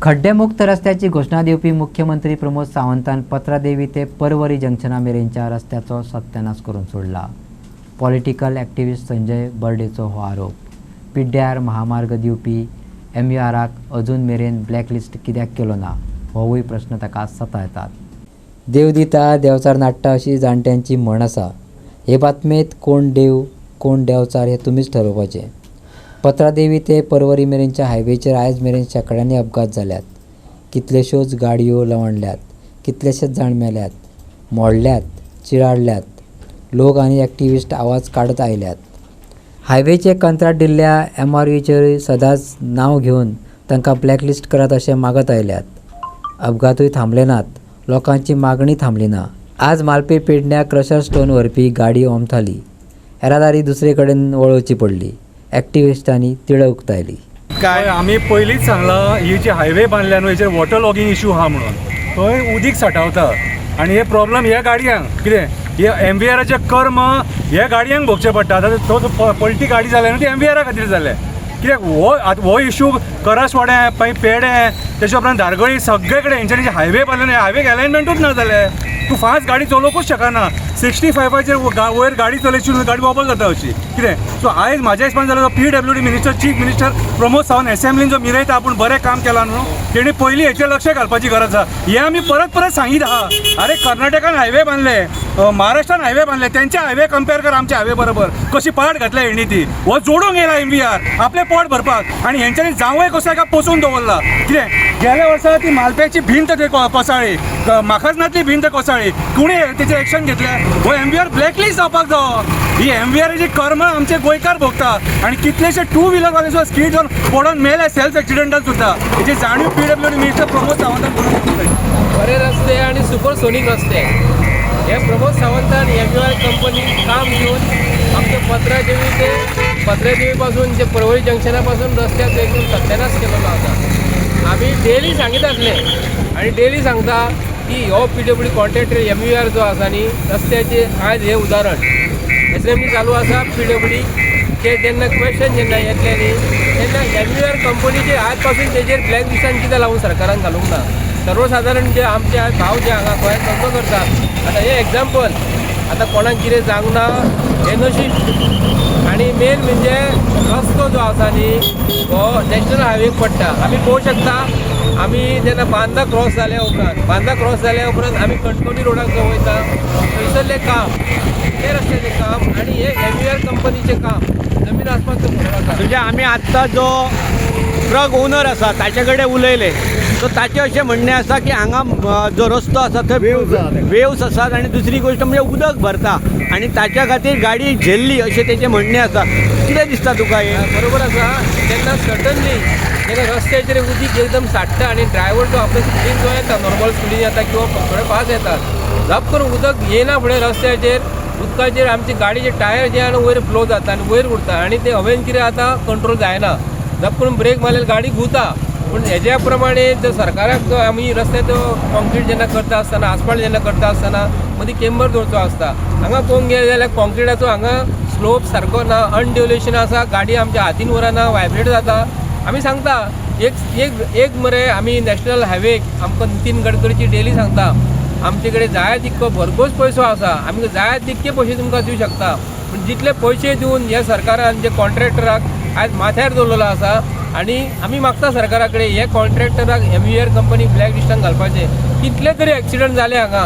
खड्डेमुक्त रस्त्याची घोषणा दिवपी मुख्यमंत्री प्रमोद सावंतान पत्रादेवी ते परवरी जंक्शना मेरेनच्या रस्त्याचो सत्यानाश करून सोडला। पॉलिटिकल ॲक्टिव्हिस्ट संजय बर्डेचो हो आरोप। पिड्ड्यार महामार्ग दिवपी MVRक अजून मेरेन ब्लॅकलिस्ट कित्याक केलो ना होवूय प्रश्न ताका सतायतात। देव दिता देवचार नाडटा अशी जाणट्यांची म्हण आसा। हे बातमेत कोण देव कोण देवचार हे तुमीच ठरोवपाचें। पत्रादेवी ते परवरी मेरेनच्या हायवेचेर आयज मेरेन शेकड्यांनी अपघात जाल्यात। कितल्योश्योच गाडयो लवंडल्यात, कितलेशेच जाण मेल्यात, मोडल्यात, चिराडल्यात। लोक आनी एक्टिव्हिस्ट आवाज काडत आयल्यात। हायवेचे कंत्राट दिल्ल्या MRVचेर सदांच नांव घेवन तांकां ब्लॅकलिस्ट करात अशें मागत आयल्यात। अपघातूय थांबले नात, लोकांची मागणी थांबली ना। आज मालपे पेडण्या क्रशर स्टोन व्हरपी गाडी ओमथाली। येरादारी दुसरे कडेन वळोवची पडली। एक्टिव्हिस्टांनी तिळक उक्तायली। काय आम्ही पयलींच सांगलां ही जी हायवे बांदल्या न्हू हेचेर वॉटर लॉगिंग इश्यू आहा म्हणून थंय उदीक सांठवता आनी हे प्रॉब्लेम ह्या गाडयांक कितें हे MVRचे कर्म ह्या गाडयांक भोगचे पडटा। आतां तो पलटी गाडी जाल्या न्हू ती MVR खातीर जाले कित्याक हो इश्यू करसवाड्या मागीर पेडे तेच्या उपरांत धारगळी सगळे कडेन हेंच्यांनी हायवे बांदले हायवे अलायनमेंटूच ना जाले। तूं फास्ट गाडी चलोवंकूच शकना। 65चेर वयर गाडी चलयची गाडी वॉबल जाता अशी कितें। सो आयज म्हाज्या हिसपान जाल्यार PWD minister chief minister Pramod Sawant असेंब्लीन जो मिरयता आपूण बरें काम केलां न्हू तेणी पयलीं हेचेर लक्ष घालपाची गरज आसा। हे आमी परत परत सांगीत आहा। अरे कर्नाटकान हायवे बांदले, महाराष्ट्रान हायवे बांदले, तेंचे हायवे कंपेर कर आमच्या हायवे बरोबर कशी पाड घातल्या हेणी ती। हो जोडूंक येयला MVR आपले पोट भरपाक आनी हेंच्यांनी जावंय कसो एका पोसून दवरला कितें। गेल्या वर्सा ती मालप्याची भिंत कोसळ्ळी, म्हाकाजनातली भिंत कोसळ्ळी, कुणी तेचे एक्शन घेतलें। हो MVR ब्लॅकलिस्ट जावपाक जावो। ही MVRची कर्म आमचे गोंयकार भोगता आनी कितलेशे 2 व्हिलरवाले सुद्दां स्कीड जावन पडोवन मेले सेल्फ एक्सिडेंटान सुद्दां। हेची जाणीव PWD मिनिस्टर प्रमोद सावंतान करून बरे रस्ते आणि सुपरसोनीक रस्ते हे प्रमोद सावंतान MVR कंपनी काम घेऊन आमचे पत्रादेवी पासून जे परवरी जंक्शनापासून रस्त्यात एकदम सत्यानाश केलेलो आसा। आम्ही डेली सांगीत आसले आणि डेली सांगता की हो PWD कॉन्ट्रॅक्टर MVR जो आसा न्ही रस्त्याचे आज हे उदाहरण असेंब्ली चालू आसा PWD ते जेन्ना क्वेश्चन जेन्ना येतले न्ही तेन्ना MVR कंपनीचे आज पासून तेजेर ब्लॅक लिस्टान कित्याक लावून सरकारान घालूंक ना। सर्वसाधारण जे आमचे आज भाव जे हांगा गोंयांत धंदो करतात आतां हे एग्जाम्पल आतां कोणाक कितें जावंक ना हें नशीब। आनी मेन म्हणजे रस्तो जो आसा न्ही हो नॅशनल हायवेक पडटा। आमी पळोवंक शकता आमी जेन्ना बांदा क्रॉस जाल्या उपरांत आमी कणकवली रोडाक जो वयता थंयसरलें काम ते रस्त्याचें काम आनी हे MVR कंपनीचें काम जमीन आसमानचो फरक आसा। म्हणजे आमी आत्तां जो ट्रक ओनर आसा ताचे कडेन उलयले सो ताचें अशें म्हणणें आसा की हांगा जो रस्तो आसा थंय वेव्स आसात आनी दुसरी गोश्ट म्हणजे उदक भरता आनी ताच्या खातीर गाडी झेल्ली अशें तेचें म्हणणें आसा। कितें दिसता तुका हे? बरोबर आसा। जेन्ना सडनली जेन्ना रस्त्याचेर उदीक एकदम साठटा आनी ड्रायव्हर जो आपल्या स्पिडीन जो येता नॉर्मल स्पिडीन येता किंवा थोडे फास्ट येतात झप करून उदक येना फुडें रस्त्याचेर उदकाचेर आमची गाडीचे टायर जे आहा वयर फ्लो जाता आनी वयर उरता आनी ते हवेन कितें जाता कंट्रोल जायना। झप करून ब्रेक मारल्यार गाडी घुंवता। पूण हेज्या प्रमाणे जर सरकाराक आमी रस्त्याचो कॉन्क्रीट जेन्ना करता आसतना आसपाल्ट जेन्ना करता आसतना मदीं केंबर दवरचो आसता। हांगा पळोवंक गेले जाल्यार कॉन्क्रिटाचो हांगा स्लोप सारको ना, अनड्युलेशन आसा, गाडी आमच्या हातीन व्हरना, वायब्रेट जाता। आमी सांगता एक मरे आमी नॅशनल हायवेक आमकां नितीन गडकरीची डेली सांगता आमचे कडेन जाय तितको भरघोस पयसो आसा, आमकां जाय तितके पयशे तुमकां दिवं शकता। पूण जितले पयशे दिवन ह्या सरकारान जे कॉन्ट्रॅक्टराक आज माथ्यार दवरलेलो आसा आनी आमी मागता सरकारा कडेन हे कॉन्ट्रॅक्टराक MVR कंपनी ब्लॅक लिस्टान घालपाचें। कितले तरी एक्सिडंट जाले हांगा।